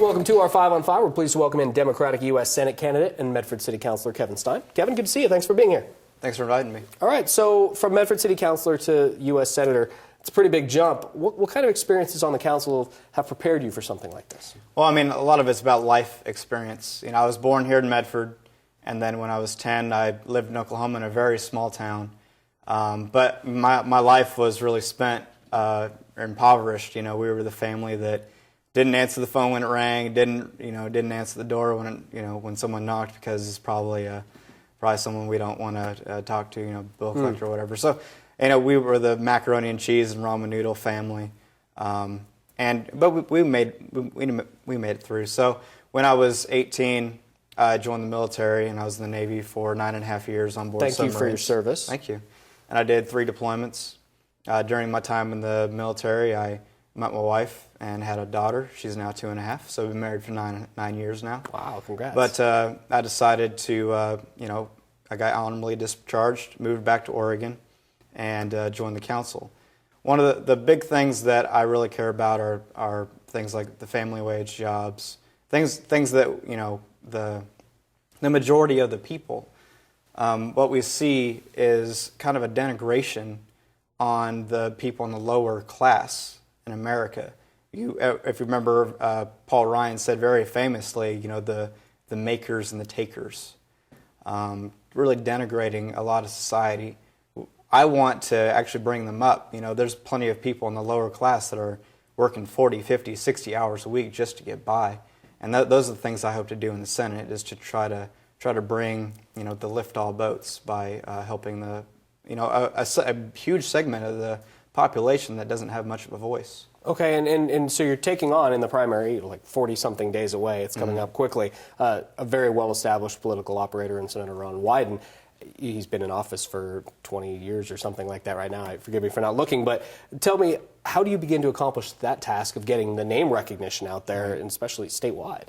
Welcome to our 5 on 5. We're pleased to welcome in Democratic U.S. Senate candidate and Medford City Councilor Kevin Stine. Kevin, good to see you. Thanks for being here. Thanks for inviting me. All right, so from Medford City Councilor to U.S. Senator, it's a pretty big jump. What kind of experiences on the council have prepared you for something like this? Well, I mean, a lot of it's about life experience. You know, I was born here in Medford, and then when I was 10, I lived in Oklahoma in a very small town. But my life was really spent impoverished. You know, we were the family that didn't answer the phone when it rang, didn't answer the door when someone knocked, because it's probably someone we don't want to talk to, bill collector or whatever. So, we were the macaroni and cheese and ramen noodle family, but we made it through. So when I was 18, I joined the military, and I was in the Navy for 9.5 years on board submarines. Thank you for your service. Thank you. And I did 3 deployments. During my time in the military, I met my wife and had a daughter. She's now 2.5, so we've been married for nine years now. Wow, congrats. But I decided to, I got honorably discharged, moved back to Oregon, and joined the council. One of the big things that I really care about are things like the family wage jobs, things that, the majority of the people, what we see is kind of a denigration on the people in the lower class in America. If you remember, Paul Ryan said very famously, the makers and the takers, really denigrating a lot of society. I want to actually bring them up. There's plenty of people in the lower class that are working 40, 50, 60 hours a week just to get by. And those are the things I hope to do in the Senate, is to try to bring, the lift all boats by helping a huge segment of the population that doesn't have much of a voice. Okay, and so you're taking on in the primary, like 40-something days away, it's coming up quickly, a very well-established political operator in Senator Ron Wyden. He's been in office for 20 years or something like that right now. Forgive me for not looking, but tell me, how do you begin to accomplish that task of getting the name recognition out there, and especially statewide?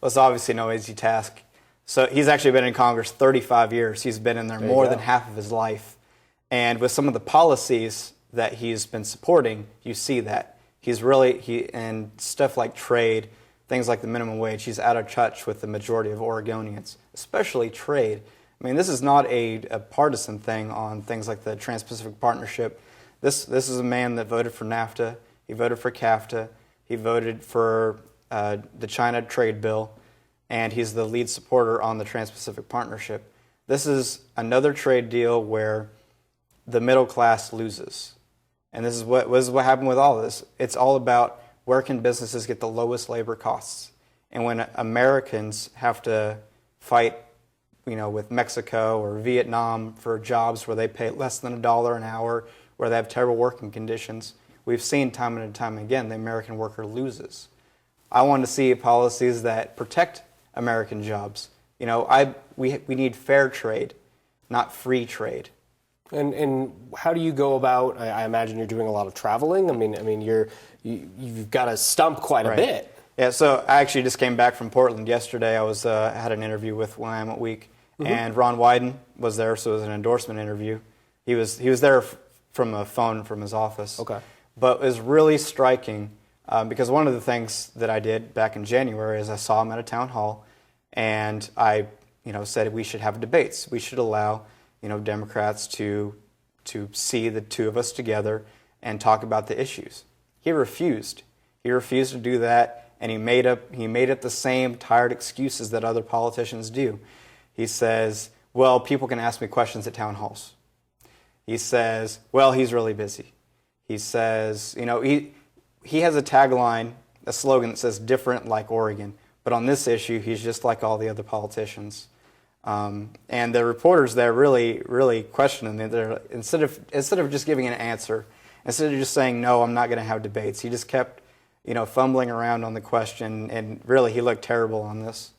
Well, it's obviously no easy task. So he's actually been in Congress 35 years. He's been in there more than half of his life. And with some of the policies that he's been supporting, you see that. And stuff like trade, things like the minimum wage, he's out of touch with the majority of Oregonians, especially trade. I mean, this is not a partisan thing on things like the Trans-Pacific Partnership. This is a man that voted for NAFTA, he voted for CAFTA, he voted for the China trade bill, and he's the lead supporter on the Trans-Pacific Partnership. This is another trade deal where the middle class loses. And this is what happened with all this. It's all about where can businesses get the lowest labor costs. And when Americans have to fight, with Mexico or Vietnam for jobs where they pay less than $1 an hour, where they have terrible working conditions, we've seen time and time again the American worker loses. I want to see policies that protect American jobs. We need fair trade, not free trade. And how do you go about? I imagine you're doing a lot of traveling. I mean, you've got to stump quite a bit. Yeah. So I actually just came back from Portland yesterday. I had an interview with Willamette Week, and Ron Wyden was there, so it was an endorsement interview. He was there from a phone from his office. Okay. But it was really striking because one of the things that I did back in January is I saw him at a town hall, and I said we should have debates. We should allow Democrats to see the two of us together and talk about the issues. He refused. He refused to do that, and he made up the same tired excuses that other politicians do. He says, well, people can ask me questions at town halls. He says, well, he's really busy. He says, he has a tagline, a slogan that says different like Oregon, but on this issue, he's just like all the other politicians. And the reporters there really questioned him. Instead of just giving an answer, instead of just saying, no, I'm not going to have debates, he just kept, fumbling around on the question, and really he looked terrible on this.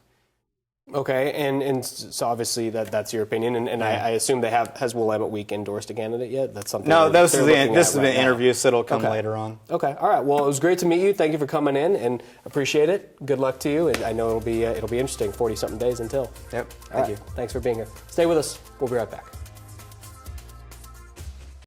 Okay, and so obviously that's your opinion, and I assume has Willamette Week endorsed a candidate yet? That's something. No, this is the interview, so it'll come later on. Okay, all right. Well, it was great to meet you. Thank you for coming in, and appreciate it. Good luck to you, and I know it'll be interesting. 40-something days until. Yep. Thank you. Thanks for being here. Stay with us. We'll be right back.